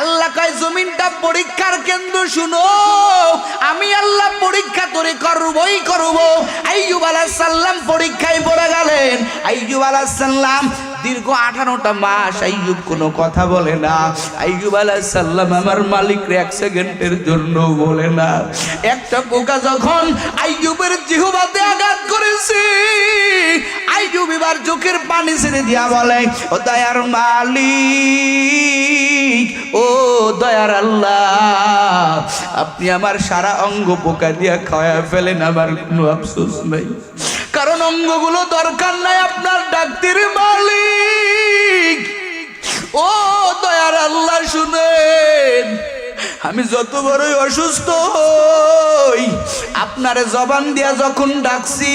আল্লাহ কয় জমিনটা পরীক্ষার কেন্দ্র, শুনো আমি আল্লাহ পরীক্ষা তোরে করবই করব। আইয়ুব আলাইহিস সালাম পরীক্ষায় পড়ে গেলেন। আইয়ুব আলাইহিস সালাম দীর্ঘ 18টা মাস আইয়ুব কোনো কথা বলে না। আইয়ুব আলাইহিস সালাম আমার মালিকরে 1 সেকেন্ডের জন্য বলে না। একটা পোকা যখন আইয়ুবের জিহ্বাতে আঘাত করেছে, আইয়ুব এবার চোখের পানি ছেড়ে দিয়া বলে, ও দয়ার মালিক, ও দয়ার আল্লাহ, আপনি আমার সারা অঙ্গ পোকা দিয়া খাওয়া ফেলেন, আমার কোনো আফসোস নাই, কারণ অঙ্গগুলো দরকার নাই, আপনার ডাক্তার মালিক। ও দয়ার আল্লাহ শুনেন, আমি যত বড়ই অসুস্থ হই, আপনারে জবান দিয়া যখন ডাকছি,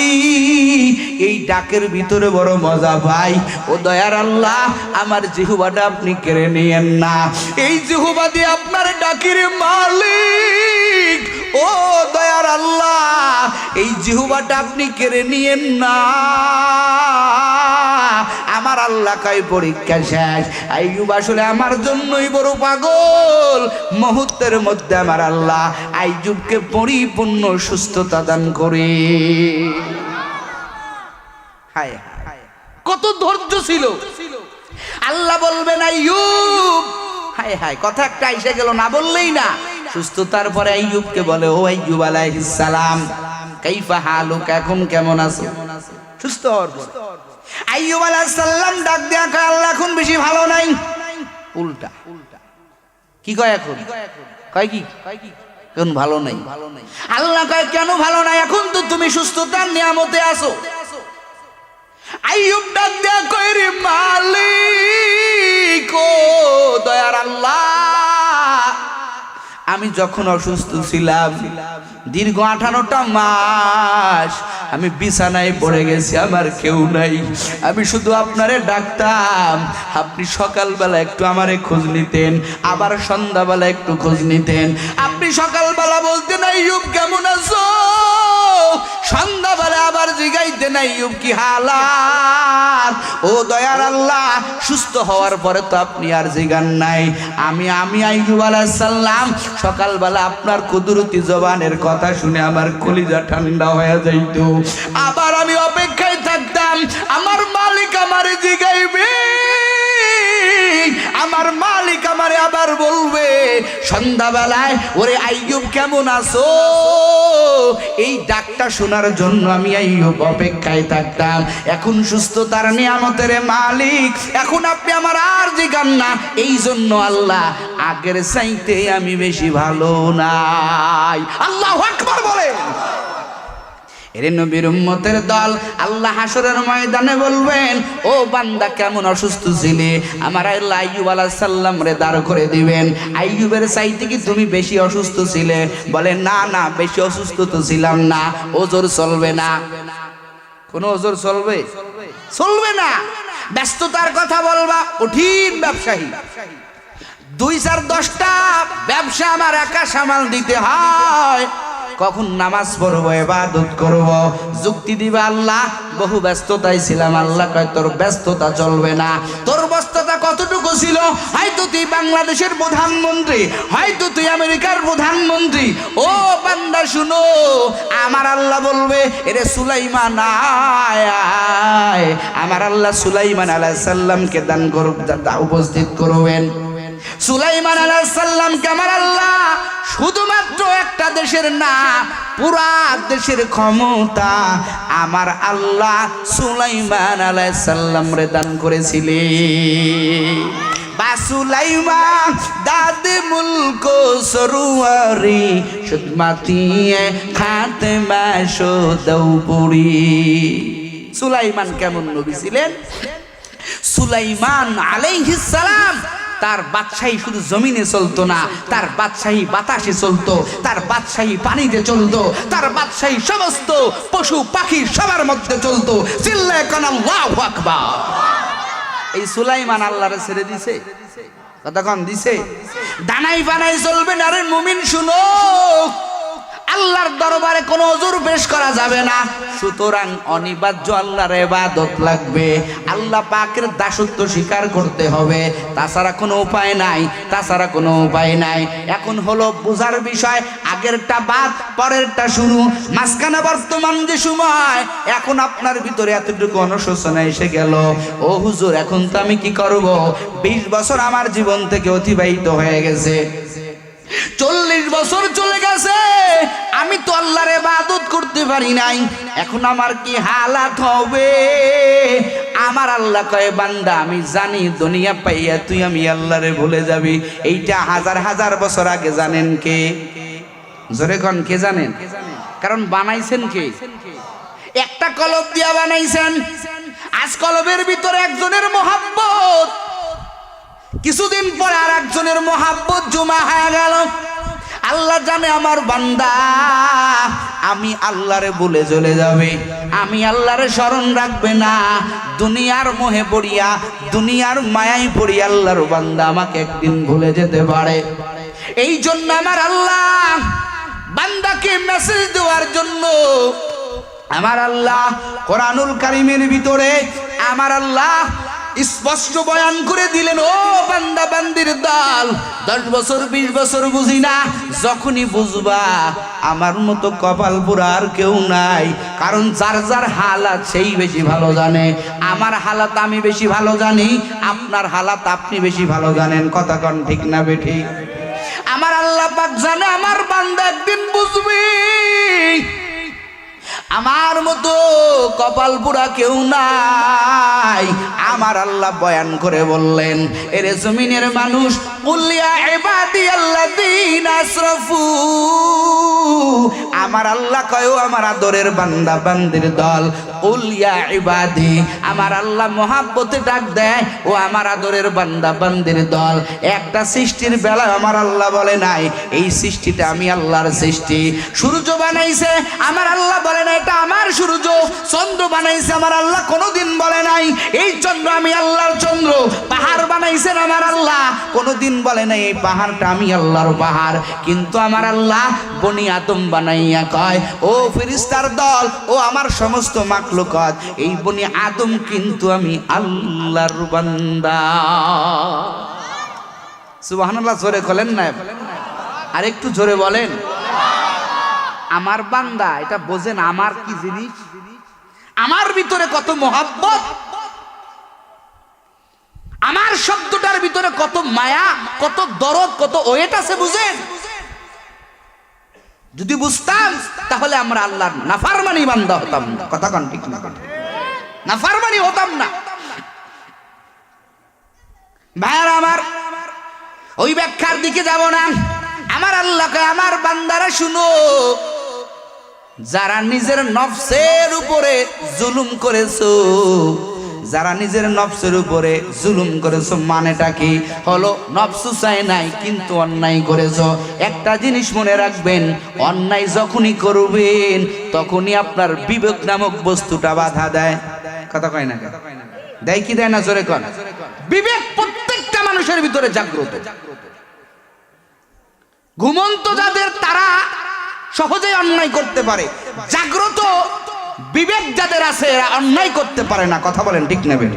এই ডাকের ভিতরে বড় মজা পাই। ও দয়ার আল্লাহ, আমার জিহ্বাটা আপনি কেড়ে নিয়েন না, এই জিহ্বা দিয়ে আপনার ডাকের মালিক। ও দয়ার আল্লাহ, এই জিহ্বাটা আপনি কেড়ে নিয়েন না। আমার আল্লাহ কয় পরীক্ষা শেষ। আইয়ুব আসলে আমার জন্যই বড় পাগল। মুহূর্তের মধ্যে আমার আল্লাহ আইয়ুবকে পরিপূর্ণ সুস্থতা দান করে। হায় হায়, কত ধৈর্য ছিল। আল্লাহ বলবেন আইয়ুব, হায় হায়, কথা একটা এসে গেল, না বললেই না। সুস্থতার পরে আইয়ুবকে বলে, ও আইয়ুব আলাইহিস সালাম, কাইফা হালুক, এখন কেমন আছো? সুস্থ হওয়ার পর আইয়ুব আলাইহিস সালাম ডাক দেয়া কয়, আল্লাহ এখন বেশি ভালো নাই। উল্টা কি কয় এখন? কয় কি এখন ভালো নাই। আল্লাহ কয় কেন ভালো নাই? এখন তো তুমি সুস্থতার নিয়ামতে আছো। আইয়ুব ডাক দেয়া কয়, রে মালিক, ও দয়ার আল্লাহ, আমি যখন অসুস্থ ছিলাম, দীর্ঘ 18টা মাস আমি বিছানায় পড়ে গেছি, আমার কেউ নাই, আমি শুধু আপনারে ডাকতাম, আপনি সকালবেলা একটু আমারে খোঁজ নিতেন, আবার সন্ধ্যাবেলা একটু খোঁজ নিতেন। আপনি সকালবেলা বলতেন আইয়ুব কেমন আছো, সন্ধ্যাবেলা আবার জিগাইতেন আইয়ুব কি হালাত। ও দয়ার আল্লাহ, সুস্থ হওয়ার পরে তো আপনি আর জিগান নাই। আমি আইয়ুব আলাইহিস সালাম সকালবেলা আপনার কুদরতি জবানের কথা শুনে আমার কলিজা ঠান্ডা হয়ে যাইত। আবার আমি অপেক্ষায় থাকতাম, আমার মালিক আমারে জিগাইবে, আমার মালিক আমারে আবার বলবে সন্ধ্যাবেলায়, ওরে আইয়ুব কেমন আছো। এই ডাকটা শোনার জন্য আমি আইয়ুব অপেক্ষায় থাকতাম। এখন সুস্থতার নিয়ামতের মালিক, এখন আপনি আমার আর জিগান না, এই জন্য আল্লাহ আগের চাইতে আমি বেশি ভালো নাই। আল্লাহু আকবার বলে। এরে নবীর উম্মতের দল, আল্লাহ হাসরের ময়দানে বলবেন, ও বান্দা কেমন অসুস্থ ছিলে, আমার আল্লাহ আইয়ুব আলাইহিস সালাম রে দাঁড় করে দিবেন। আইয়ুবের চাইতে কি তুমি বেশি অসুস্থ ছিলে? বলে না না, বেশি অসুস্থ তো ছিলাম না। ওজোর চলবে না, কোন ওজোর চলবে? চলবে না। ব্যস্ততার কথা বলবা, কঠিন ব্যবসায়ী, 2-4-10টা ব্যবসা আমার একা সামাল দিতে হয়। কখন নামাজ পড়বো, ইবাদত করব, যুক্তি দিবে আল্লাহ বহু ব্যস্ততায় ছিলাম। আল্লাহ কয় তোর ব্যস্ততা চলবে না। তোর ব্যস্ততা কতটুকু ছিল? হয়তো তুই বাংলাদেশের প্রধানমন্ত্রী, হয়তো তুই আমেরিকার প্রধানমন্ত্রী। ও বান্দা শুনো, আমার আল্লাহ বলবে, এরে সুলাইমান আয়, আমার আল্লাহ সুলাইমান আলাইহিস সালামকে দান করুক, উপস্থিত করবেন। সুলাইমান আলাইহিস সালামকে আমার আল্লাহ শুধুমাত্র একটা দেশের না, পুরা দেশের ক্ষমতা আমার আল্লাহ সুলাইমান আলাইহিস সালাম রে দান করেছিলেন। বা সুলাইমান দাদে মুলক সরুয়ারি সুদমাতিয়ে খাতেমা সদৌপুরি। সুলাইমান কেমন নবী ছিলেন? সুলাইমান আলাইহিস সালাম তার বাদশাহী শুধু জমিনে চলতো না, তার বাদশাহী বাতাসে চলতো, তার বাদশাহী পানিতে চলতো, তার বাদশাহী সমস্ত পশু পাখি সবার মধ্যে চলতো। চিল্লায়ে কোন আল্লাহু আকবার। এই সুলাইমান আল্লাহরে ছেড়ে দিছে, কতক্ষণ দিছে? দানাই বানাই চলবে না রে মুমিন, শুনো, আল্লাহর দরবারে কোনো ওযর পেশ করা যাবে না। সুতরাং অনিবার্য আল্লাহর ইবাদত লাগবে, আল্লাহ পাকের দাসত্ব স্বীকার করতে হবে, তাছাড়া কোনো উপায় নাই, তাছাড়া কোনো উপায় নাই। এখন হলো বোঝার বিষয়, আগেরটা বাদ পরেরটা শুরু, মাঝখানে বর্তমান যে সময়, এখন আপনার ভিতরে এতটুকু অনুশোচনা এসে গেল, ও হুজুর এখন তো আমি কি করব? 20 বছর আমার জীবন থেকে অতিবাহিত হয়ে গেছে, 40 বছর চলে গেছে, আমি তো আল্লাহর ইবাদত করতে পারি নাই, এখন আমার কি হালাত হবে? আমার আল্লাহ কয় বান্দা আমি জানি দুনিয়া পাইয়া তুই আমি আল্লাহরে ভুলে যাবি। এইটা হাজার হাজার বছর আগে জানেন কে? জোরে কোন কে জানেন? কারণ বানাইছেন কে? একটা কলব দিয়া বানাইছেন। আজ কলবের ভিতরে একজনের মহব্বত, কিছুদিন পরে আর একজনের মহব্বত জমা হয়ে গেল। আল্লাহ জানে আমার বান্দা আমি আল্লাহরে ভুলে চলে যাবে, আমি আল্লাহরে স্মরণ রাখবে না, দুনিয়ার মোহে পড়িয়া দুনিয়ার মায়ায় পড়িয়া আল্লাহর বান্দা আমাকে একদিন ভুলে যেতে পারে। এই জন্য আমার আল্লাহ বান্দাকে মেসেজ দেওয়ার জন্য আমার আল্লাহ কোরআনুল কারীমের ভিতরে আমার আল্লাহ স্পষ্ট বয়ান করে দিলেন, ও বান্দা বান্দির দল, 10 বছর 20 বছর বুঝি না, যখনই বুঝবা আমার মতো কপাল পোড়া আর কেউ নাই। কারণ যার যার হালাত সেই বেশি ভালো জানে। আমার হালাত আমি বেশি ভালো জানি, আপনার হালাত আপনি বেশি ভালো জানেন। কথা কোন ঠিক না বেঠি? আমার আল্লাহ পাক জানে আমার বান্দা একদিন বুঝবি আমার মতো কপাল পুরা কেউ নাই। আমার আল্লাহ বয়ান করে বললেন, এরে জমিনের মানুষ, কুলিয়া ইবাদিয়াল্লাযীনা আসরাফু, আমার আল্লাহ কয় ও আমার আদরের বান্দা বান্দির দল, কুলিয়া ইবাদি, আমার আল্লাহ মহাব্বতে ডাক দেয়, ও আমার আদরের বান্দা বান্দির দল। একটা সৃষ্টির বেলা আমার আল্লাহ বলে নাই এই সৃষ্টিটা আমি আল্লাহর সৃষ্টি। সূর্য বানাইছে আমার আল্লাহ বলে না এটা আমার সূর্য। চন্দ্র বানাইছে আমার আল্লাহ কোনোদিন বলে নাই এই চন্দ্র আমি আল্লাহর চন্দ্র। পাহাড় বানাইছেন আমার আল্লাহ, কোনোদিন বলে নাই এই পাহাড়টা আমি আল্লাহর পাহাড়। কিন্তু আমার আল্লাহ বনি আদম বানাইয়া কয়, ও ফেরেশতার দল, ও আমার সমস্ত মাখলুকাত, এই বনি আদম কিন্তু আমি আল্লাহর বান্দা। সুবহানাল্লাহ, জোরে বলেন না, আর একটু জোরে বলেন। আমার বান্দা, এটা বোঝেন আমার কি জিনিস, আমার ভিতরে কত মহব্বত, আমার শব্দটার ভিতরে কত মায়া, কত দরদ, কত ওয়েট আছে, বুঝেন? যদি বুঝতাম তাহলে আমরা আল্লাহর নাফরমানি বান্দা হতাম না। কথা কোন ঠিক না? নাফরমানি হতাম না। ভাইরা আমার, ওই ব্যাখ্যার দিকে যাব না। আমার আল্লাহকে আমার বান্দারা শুনো, যারা নিজের নফসের উপরে জুলুম করেছো, যারা নিজের নফসের উপরে জুলুম করেছো, মানেটা কি হলো? নফসু চায় নাই কিন্তু অন্যায় করেছো। একটা জিনিস মনে রাখবেন, অন্যায় যখনই করবেন তখনই আপনার বিবেক নামক বস্তুটা বাধা দেয়। কথা কয় না? দেয় কি দেয় না? জোরে কর। বিবেক প্রত্যেকটা মানুষের ভিতরে জাগ্রত। ঘুমন্ত যাদের তারা সহজেই অন্যায় করতে পারে, জাগ্রত বিবেক যাদের আছে এরা অন্যায় করতে পারে না। কথা বলেন ঠিক নেবেন?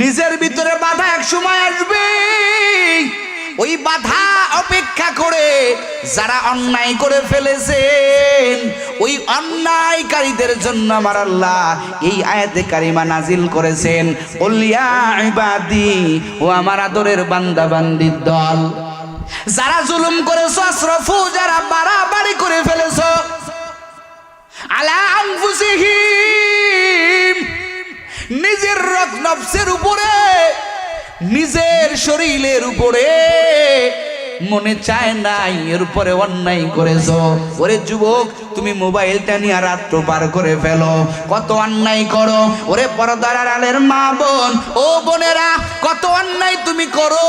নিজের ভিতরে বাধা এক সময় আসবে, ওই বাধা অপেক্ষা করে যারা অন্যায় করে ফেলেছেন ওই অন্যায়কারীদের জন্য আমার আল্লাহ এই আয়াতে কারিমা নাজিল করেছেন, কুল ইয়া ইবাদি, ও আমার আদরের বান্দা বান্দির দল, যারা জুলুম করেছো, আসরাফু, যারা বাড়াবাড়ি করে ফেলেছো, আলা আনফুসিহিম, নিজের নফসের উপরে, নিজের শরীরের উপরে মনে চায় নাই এর উপরে অন্যায় করেছো। ওরে যুবক, তুমি মোবাইলটা নিয়ে রাত্র পার করে ফেলো, কত অন্যায় করো। ওরে পর্দার আড়ালের মা বোন, ও বোনেরা, কত অন্যায় তুমি করো।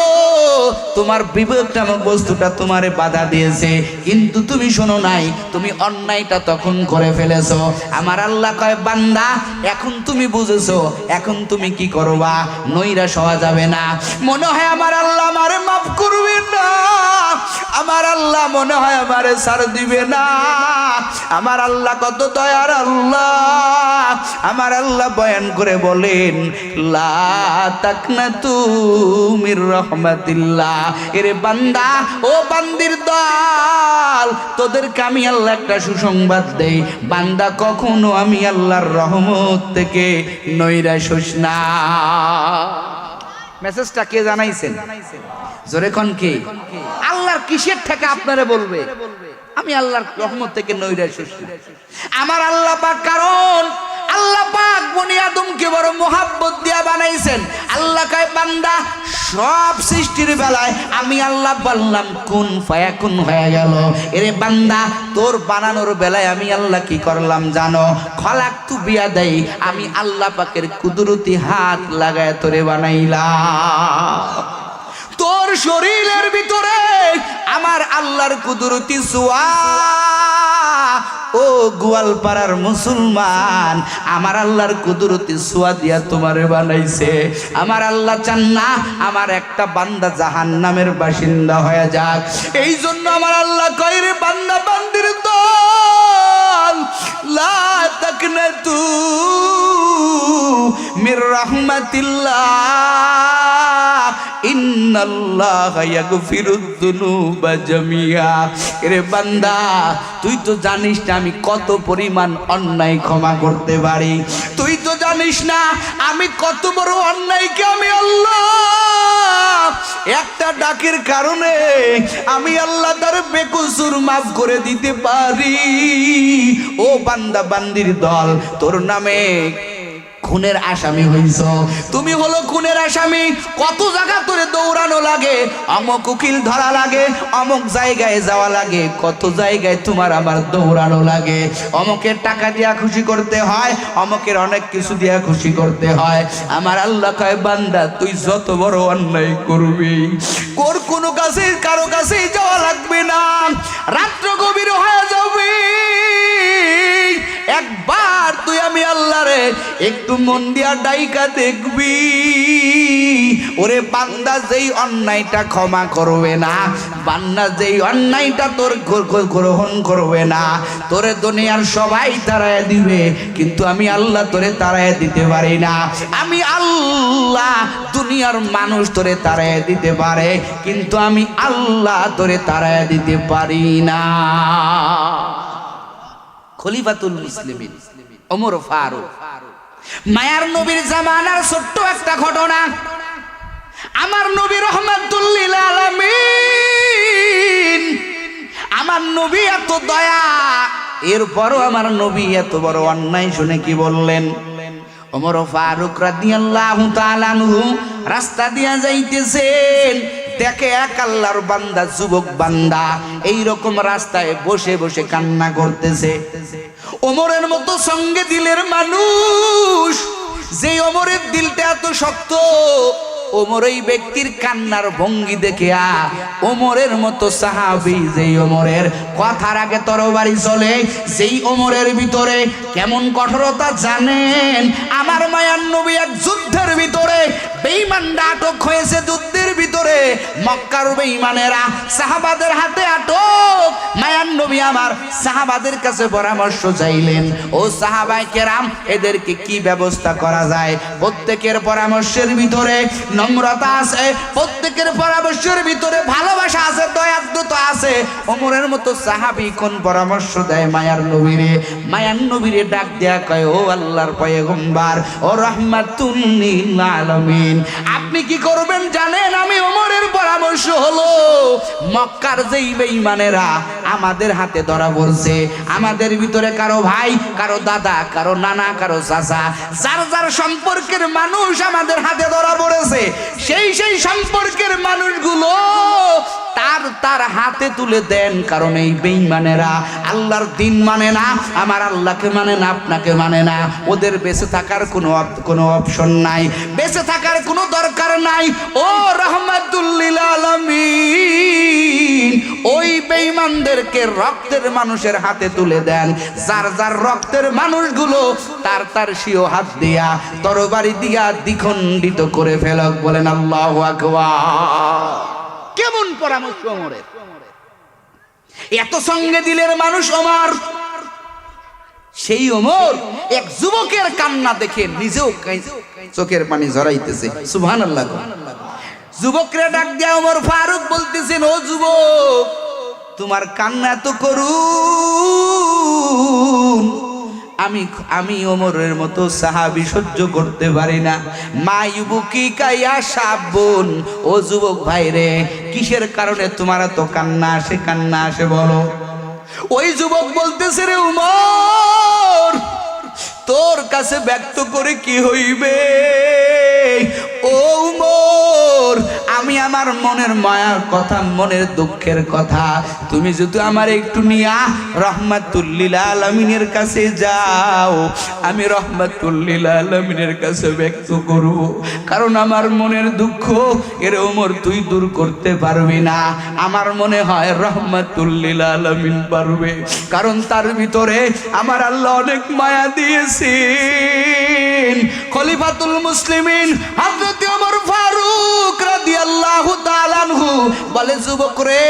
তোমার বিবেক নামক বস্তুটা তোমারে বাধা দিয়েছে, কিন্তু তুমি শোনো নাই, তুমি অন্যায়টা তখন করে ফেলেছো। আমার আল্লাহ কয়, বান্দা এখন তুমি বুঝেছো, এখন তুমি কি করবা? নৈরাশ হওয়া যাবে না। মনে হয় আমার আল্লাহ আমারে মাফ করবেন না, আমার আল্লাহ মনে হয় আমারে ছাড় দিবে না। আমার আল্লাহ কত দয়ার আল্লাহ। আমার আল্লাহ বয়ান করে বলেন, লা তাকনাতু মির রাহমাতিল্লাহ। এরে বান্দা, ও বান্দির দল, তোদেরকে আমি আল্লাহ একটা সুসংবাদ দেই, বান্দা কখনো আমি আল্লাহর রহমত থেকে নৈরাশ হোস না। মেসেজটা কে জানাইছেন? জোরে কোন কে? আল্লাহর কিসের থেকে আপনারে বলবে আমি আল্লাহর রহমত থেকে নৈরাশ হোস না। আমার আল্লাহ পাক, কারণ আল্লাহ পাক বনি আদমকে বড় মোহাব্বত দিয়া বানাইছেন। আল্লাহ কয়, বান্দা সব সৃষ্টির বেলায় আমি আল্লাহ বললাম কুন ফায়াকুন হয়ে গেল। এরে বান্দা, তোর বানানোর বেলায় আমি আল্লাহ কি করলাম জানো? খলাকতু বিয়াদাই, আমি আল্লাহ পাকের কুদরতি হাত লাগায় তোরে বানাইলাম। তোর শরীরের ভিতরে আমার আল্লাহর কুদরতি ছোঁয়া। ও গোয়ালপাড়ার মুসলমান, আমার আল্লাহর কুদরতি ছোঁয়া দিয়া তোমারে বানাইছে। আমার আল্লাহ চান না আমার একটা বান্দা জাহান্নামের বাসিন্দা হয়ে যাক। এই জন্য আমার আল্লাহ কয়, রে বান্দা বান্দির দল, লা তাকনাতু মির রাহমাতিল্লাহ, ইন্নাল্লাহা ইয়াগফিরুদ যুনুবা জামিআ। এরে বান্দা, তুই তো জানিস না আমি কত পরিমাণ অন্যায় ক্ষমা করতে পারি। তুই তো জানিস না আমি কত বড় অন্যায়কে আমি আল্লাহ একটা ডাকের কারণে আমি আল্লাহ তার বেকসুর মাফ করে দিতে পারি। ও বান্দা বান্দির দল, তোর নামে খুনের আসামি হইছ। তুমি হলো খুনের আসামি। কত জায়গা তোরে দৌড়ানো লাগে, অমুক উকিল ধরা লাগে, অমুক জায়গায় যাওয়া লাগে, কত জায়গায় তোমার আমার দৌড়ানো লাগে। অমুকের টাকা দিয়া খুশি করতে হয়, অমুকের অনেক কিছু দিয়া খুশি করতে হয়। আমার আল্লাহ কয়, বান্দা তুই যত বড় অন্যায় করবি, কোনো কাছে কারো কাছেই যাওয়া লাগবে না। রাত্র গভীর হয়ে যাবে, একবার তুই আমি আল্লাহরে একটু মন দিয়া ডাইকা দেখবি। ওরে বান্দা, যেই অন্যায়টা ক্ষমা করবে না, বান্দা যেই অন্যায়টা তোর গ্রহণ করবে না, তোরে দুনিয়ার সবাই তাড়ায় দিবে, কিন্তু আমি আল্লাহ তোরে তাড়ায় দিতে পারি না। আমি আল্লাহ দুনিয়ার মানুষ তোরে তাড়ায় দিতে পারে, কিন্তু আমি আল্লাহ তোরে তাড়ায় দিতে পারি না। খলিফাতুল মুসলিমিন ওমর ফারুক, মায়ার নবীর জামানার ছোট্ট একটা ঘটনা। আমার নবী রহমাতুল লিল আলামিন, আমার নবী এত দয়া, এরপরও আমার নবী এত বড় অন্যায় শুনে কি বললেন? ওমর ফারুক রাদিয়াল্লাহু তাআলা আনহু রাস্তা দিয়া যাইতেছেন, দেখে এক আল্লাহর বান্দা, যুবক বান্দা এই রকম রাস্তায় বসে বসে কান্না করতেছে। ওমরের মতো সঙ্গে দিলের মানুষ, যে ওমরের দিলটা এত শক্ত, ওমর এই ব্যক্তির কান্নার ভঙ্গি দেখে ওমরের মতো সাহাবী, যেই ওমরের কথার আগে তরবারি চলে, যেই ওমরের ভিতরে কেমন কঠোরতা জানেন? আমার মায়ার নবী এক যুদ্ধের ভিতরে বেঈমানরা আটক হয়েছে, যুদ্ধের ভিতরে মক্কার বেঈমানেরা সাহাবাদের হাতে আটক। মায়ার নবী আমার সাহাবাদের কাছে পরামর্শ চাইলেন, ও সাহাবায়ে কেরাম, এদেরকে কি ব্যবস্থা করা যায়? প্রত্যেকের পরামর্শের ভিতরে নম্রতা আছে, প্রত্যেকের পরামর্শের ভিতরে ভালোবাসা আছে, দয়াদ্রতা আছে। ওমরের মতো সাহাবী কোন পরামর্শ দেয় মায়ার নবীরে? মায়ার নবীরে ডাক দেয়া কয়, ও আল্লাহর পয়গম্বর, ও রাহমাতুল লিল আলামিন, আপনি কি করবেন জানেন? আমি ওমরের পরামর্শ হলো, মক্কার যেই বেঈমানেরা আমাদের হাতে ধরা পড়ছে, আমাদের ভিতরে কারো ভাই, কারো দাদা, কারো নানা, কারো চাচা, যার যার সম্পর্কের মানুষ আমাদের হাতে ধরা পড়েছে, সেই সেই সম্পর্কের মানুষগুলো তার হাতে তুলে দেন। কারণ এই বেঈমানেরা আল্লাহর দিন মানে না, আমার আল্লাহকে মানে না, আপনাকে মানে না। ওদের বেঁচে থাকার কোনো অপশন নাই, বেঁচে থাকার কোনো দরকার নাই। ও রাহমাতুল লিল আলামিন, ওই বেঈমানদেরকে রক্তের মানুষের হাতে তুলে দেন। যার যার রক্তের মানুষগুলো তার সিও হাত দিয়া তরবারি দিয়া দ্বিখণ্ডিত করে ফেলক। বলেন আল্লাহু আকবার। কেমন পরামর্শ ওমরের! এত সঙ্গে দিলের মানুষ ওমর। সেই ওমর এক যুবকের কান্না দেখে নিজেও চোখের পানি ঝরাইতেছে। সুবহানাল্লাহ। যুবকরে ডাক দিয়া ওমর ফারুক বলতেছেন, ও যুবক, তোমার কান্না এত করুণ, আমি ওমরের মতো সাহাবী সহ্য করতে পারি না। মা ইউবুকি কাইয়া সাবুন, ও যুবক ভাই রে, কিসের কারণে তোমার এত কান্না আসে বলো। ওই যুবক বলতেছে, রে উমর, তোর কাছে ব্যক্ত করে কি হইবে। ও উমর, আমি আমার মনের মায়ার কথা, মনের দুঃখের কথা তুমি যদি আমার একটু নিয়া রহমাতুল লিল আলামিনের কাছে যাও, আমি রহমাতুল লিল আলামিনের কাছে ব্যক্ত করব। কারণ আমার মনের দুঃখ এর ওমর তুই দূর করতে পারবি না, আমার মনে হয় রহমাতুল লিল আলামিন পারবে। কারণ তার ভিতরে আমার আল্লাহ অনেক মায়া দিয়েছেন। খলিফাতুল মুসলিমিন হযরত ওমর ফারুক রাদিয়াল্লাহু তাআলা আনহু বলে, যুবক রে,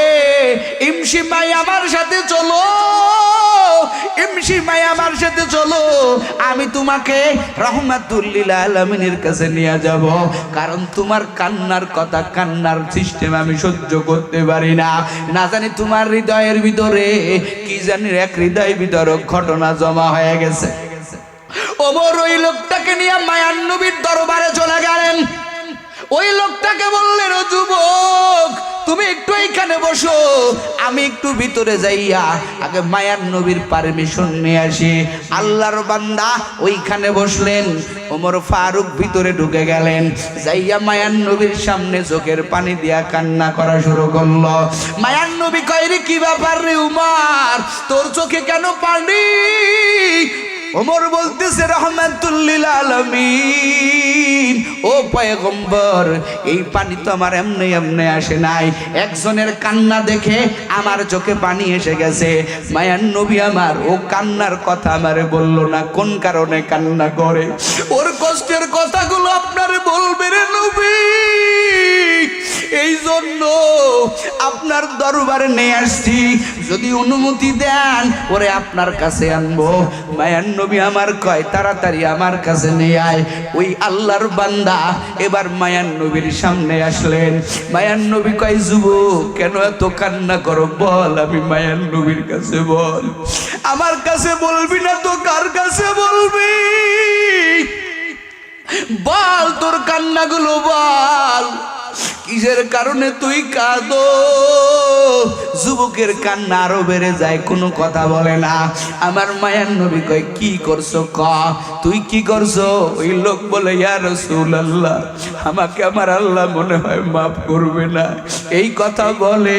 ইমশি মাই আমার সাথে চলো, ইমশি মাই আমার সাথে চলো, আমি তোমাকে রহমাতুল লিল আলামিনের কাছে নিয়ে যাব। কারণ তোমার কান্নার কথা, কান্নার সিস্টেম আমি সহ্য করতে পারি না। না জানি তোমার হৃদয়ের ভিতরে কি জানি এক হৃদয় বিতরক ঘটনা জমা হয়ে গেছে। ওমর ওই লোকটাকে নিয়ে মায়ার নবীর দরবারে চলে গেলেন। ওই লোকটাকে বললেন, ও যুবক, তুমি একটু এইখানে বসো, আমি একটু ভিতরে যাইয়া আগে মায়ার নবীর পারমিশন নিয়ে আসি। আল্লাহর বান্দা ওইখানে বসলেন। ওমর ফারুক ভিতরে ঢুকে গেলেন, যাইয়া মায়ার নবীর সামনে চোখের পানি দিয়া কান্না করা শুরু করলো। মায়ার নবী কয়, রে কি ব্যাপার রে উমর, তোর চোখে কেন পানি? ওমর বলতেছে, রহমাতুল লিল আলামিন, ও পয়গম্বর, এই পানি তো আমার এমনি এমনি আসে নাই, একজনের কান্না দেখে আমার চোখে পানি এসে গেছে। মায়ার নবী আমার ও কান্নার কথা আমারে বলল না, কোন কারণে কান্না করে, ওর কষ্টের কথাগুলো আপনারে বলবে রে নবী। এই জন্য আপনার দরবারে নিয়ে আসছি, যদি অনুমতি দেন ওরে আপনার কাছে আনবো। মায়ার নবী আমার কয়, তাড়াতাড়ি আমার কাছে নিয়ে আয়। ওই আল্লাহর বান্দা এবার মায়ার নবীর সামনে আসলেন। মায়ার নবী কয়, যুবক, কেন এত কান্না করো, বল, আমি মায়ার নবীর কাছে বল। আমার কাছে বলবি না তো কার কাছে বলবি? বল, তোর কান্নাগুলো বল, কিসের কারণে তুই কাঁদো? যুবকের কান্না আরো বেড়ে যায়, কোনো কথা বলে না। আমার মায়ার নবী কয়, কি করছো ক, তুই কি করছো? ওই লোক বলে, ইয়া রাসূলুল্লাহ, আমাকে আমার আল্লাহ মনে হয় মাফ করবে না। এই কথা বলে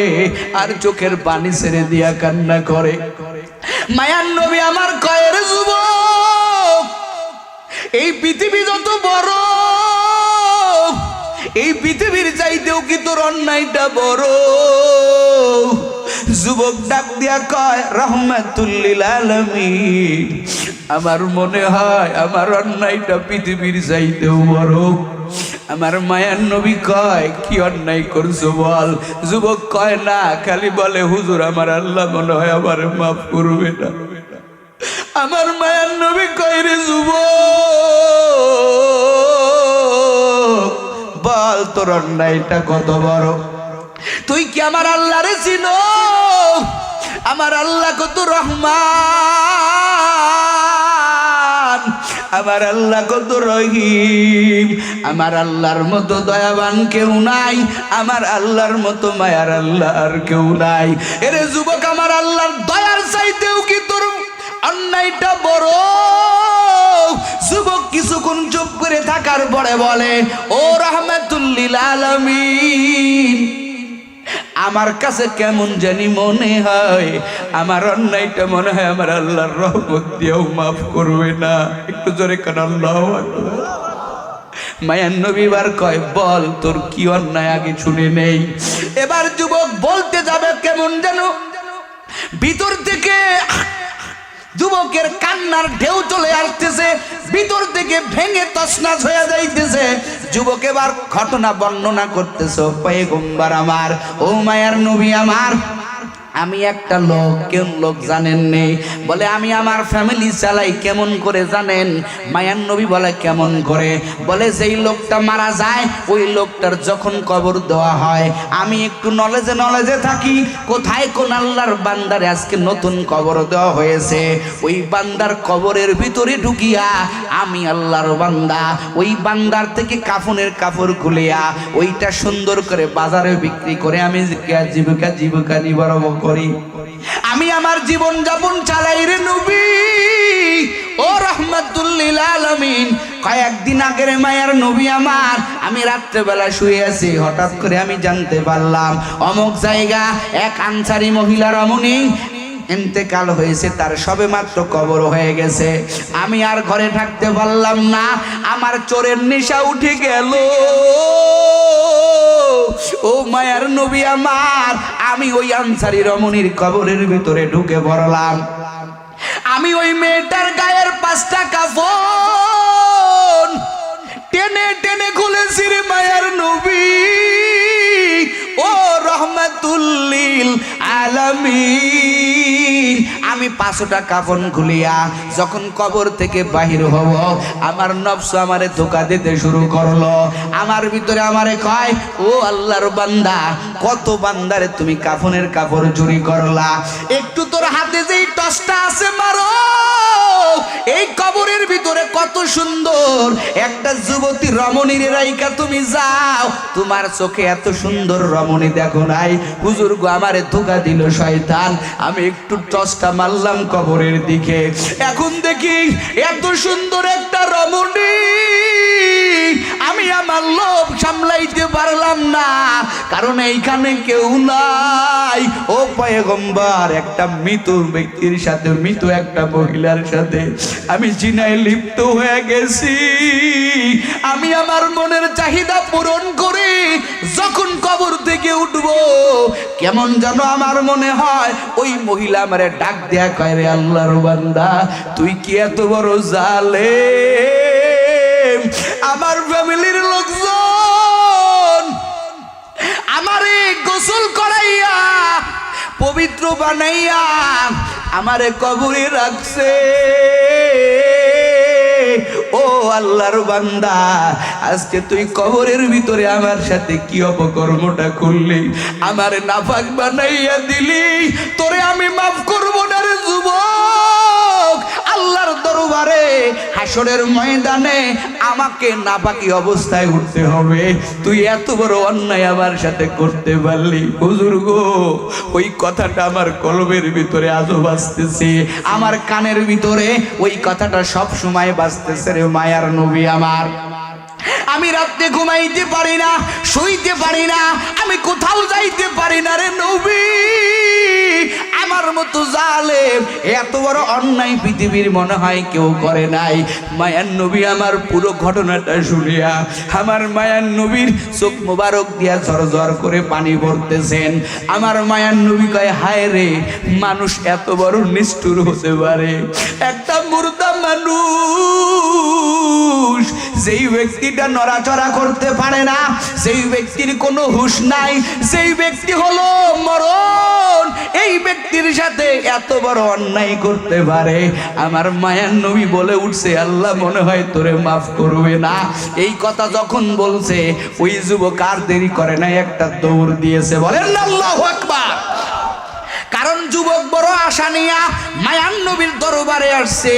আর চোখের পানি ছেড়ে দিয়া কান্না করে। মায়ার নবী আমার কয়, রে যুবক, এই পৃথিবী যত বড়, এই পৃথিবীর চাইতেও কি তোর অন্যায়টা বড়? যুবক ডাক দিয়া কয়, রহমাতুল লিল আলামিন, আমার মনে হয় আমার অন্যায়টা পৃথিবীর চাইতেও বড়। আমার মায়ার নবী কয়, কি অন্যায় করছো বল? যুবক কয়, না, খালি বলে, হুজুর, আমার আল্লাহ মনে হয় আমার মাফ করবে না। আমার মায়ার নবী কয়, রে যুবক, বল, তোর অন্যায়টা কত বড়? তুই কি আমার আল্লাহরে চিনো? আমার আল্লাহ কত রহমান, আমার আল্লাহ কত রহিম, আমার আল্লাহর মতো দয়াবান কেউ নাই, আমার আল্লাহর মতো মায়ার আল্লাহ আর কেউ নাই। এরে যুবক, আমার আল্লাহর দয়ার চাইতেও কি তোর অন্যায়টা বড়? যুবক কিছুক্ষণ চুপ করে থাকার পরে বলে, ও রহমাতুল লিল আলামিন, আমার কাছে কেমন জানি মনে হয় আমার অন্যায়টা মনে হয় আমার আল্লাহর রহমত দিয়েও মাফ করবে না। একটু জোরে কান আল্লাহু আকবার। মায়ার নবী এবার কয়, বল, তোর কি অন্যায় আগে শুনে নেই। এবার যুবক বলতে যাবে, কেমন যেন ভিতর থেকে যুবকের কান্নার ঢেউ চলে আসতেছে, ভিতর থেকে ভেঙে তছনছ হয়ে যাইতেছে। যুবক এবার ঘটনা বর্ণনা করতেছে, পয়গম্বর আমার, ও মায়ার নবী আমার, আমি একটা লোক, কেমন লোক জানেন নেই? বলে আমি আমার ফ্যামিলি চালাই। কেমন করে জানেন? মায়ার নবী বলে কেমন করে? বলে যেই লোকটা মারা যায় ওই লোকটার যখন কবর দেওয়া হয়, আমি একটু নলেজে থাকি, কোথায় কোন আল্লাহর বান্দারে আজকে নতুন কবর দেওয়া হয়েছে, ওই বান্দার কবরের ভিতরে ঢুকিয়া আমি আল্লাহর বান্দা ওই বান্দার থেকে কাফনের কাপড় খুলিয়া ওইটা সুন্দর করে বাজারে বিক্রি করে আমি জীবিকা নির্বাহ করি। আমি আমার জীবন যাপন চালাই রে নবী ও রাহমাতুল লিল আলামিন। কয়েকদিন আগের মায়ার নবী আমার, আমি রাত্রেবেলা শুয়ে আছি, হঠাৎ করে আমি জানতে পারলাম অমুক জায়গা এক আনসারী মহিলা রমণী ইন্তেকাল হয়েছে, তার সবে মাত্র কবর হয়ে গেছে। আমি আর ঘরে থাকতে পারলাম না, আমার চোরের নেশা উঠে গেল। ও মায়ার নবী আমার, আমি ওই আনসারী রমণীর কবরের ভিতরে ঢুকে পড়লাম। আমি ওই মেয়েটার গায়ের 5টা কাফন টেনে টেনে খুলেছি রে মায়ার নবী ও রাহমাতুল লিল আলামিন। আমি 5টা কাফন খুলিয়া যখন কবর থেকে বাহির হব, আমার নফস আমারে ধোঁকা দিতে শুরু করলো। আমার ভিতরে আমারে কয়, ও আল্লাহর বান্দা, কত বান্দারে তুমি কাফনের কাপড় চুরি করলা, একটু তোর হাতে যেই টসটা আছে মারো। এই কবরের ভিতরে কত সুন্দর একটা যুবতী রমণীর রাইকা তুমি যাও, তোমার চোখে এত সুন্দর রমণী দেখো নাই। হুজুর গো, আমারে ধোঁকা দিল শয়তান। আমি একটু টসটা মারলাম কবরের দিকে, এখন দেখি এত সুন্দর একটা রমণী, আমি আমার লোভ সামলাইতে পারলাম না, কারণ এইখানে কেউ নাই। ও পয়গম্বর, একটা মৃত ব্যক্তির সাথে, মৃত একটা মহিলার সাথে আমি জিনায় লিপ্ত হয়ে গেছি। আমি আমার মনের চাহিদা পূরণ করে যখন কবর থেকে উঠবো, কেমন যেন আমার মনে হয় ওই মহিলা আমারে ডাক দেয়া কয়, রে আল্লাহর বান্দা, তুই কি এত বড় জালেম? আমার ফ্যামিলির লোকজন আমারে গোসল করাইয়া পবিত্র বানাইয়া আমারে কবরে রাখছে। ও আল্লাহর বান্দা, আজকে তুই কবরের ভিতরে আমার সাথে কি অপকর্মটা করলি? আমারে নাপাক বানাইয়া দিলি, তোরে আমি মাফ করবো না রে যুবক। আল্লাহর দরবারে হাসরের ময়দানে আমাকে নাপাকি অবস্থায় উঠতে হবে। তুই এত বড় অন্যায় আমার সাথে করতে পারলি। হুজুর গো, ওই কথাটা আমার কলবের ভিতরে আজও বাজতেছে, আমার কানের ভিতরে ওই কথাটা সব সময় বাজতেছে রে মায়ার নবী আমার। আমি রাতে ঘুমাইতে পারি না, শুইতে পারি না, আমি কোথাও যাইতে পারি না রে নবী। আমার মতো জালেম, এত বড় অন্যায় পৃথিবীর মনে হয় কেউ করে নাই। মায়ার নবী আমার পুরো ঘটনাটা শুনিয়া আমার মায়ার নবীর চোখ মোবারক দিয়া ঝরঝর করে পানি পড়তেছেন। আমার মায়ার নবী কয়, হায় রে, মানুষ এত বড় নিষ্ঠুর হতে পারে? একটা মুর্দা মানুষ, যেই ব্যক্তিটা নড়াচড়া করতে পারে না, সেই ব্যক্তির কোনো হুঁশ নাই, সেই ব্যক্তি হলো মরণ, এই ব্যক্তির সাথে এত বড় অন্যায় করতে পারে? আমার মায়ার নবী বলে উঠছে, আল্লাহ মনে হয় তোরে মাফ করবে না। এই কথা যখন বলছে, ওই যুবক আর দেরি করে না, একটা দৌড় দিয়েছে। বলেন না আল্লাহু আকবার। কারণ যুবক বড় আশা নিয়া মায়ার নবীর দরবারে আসছে।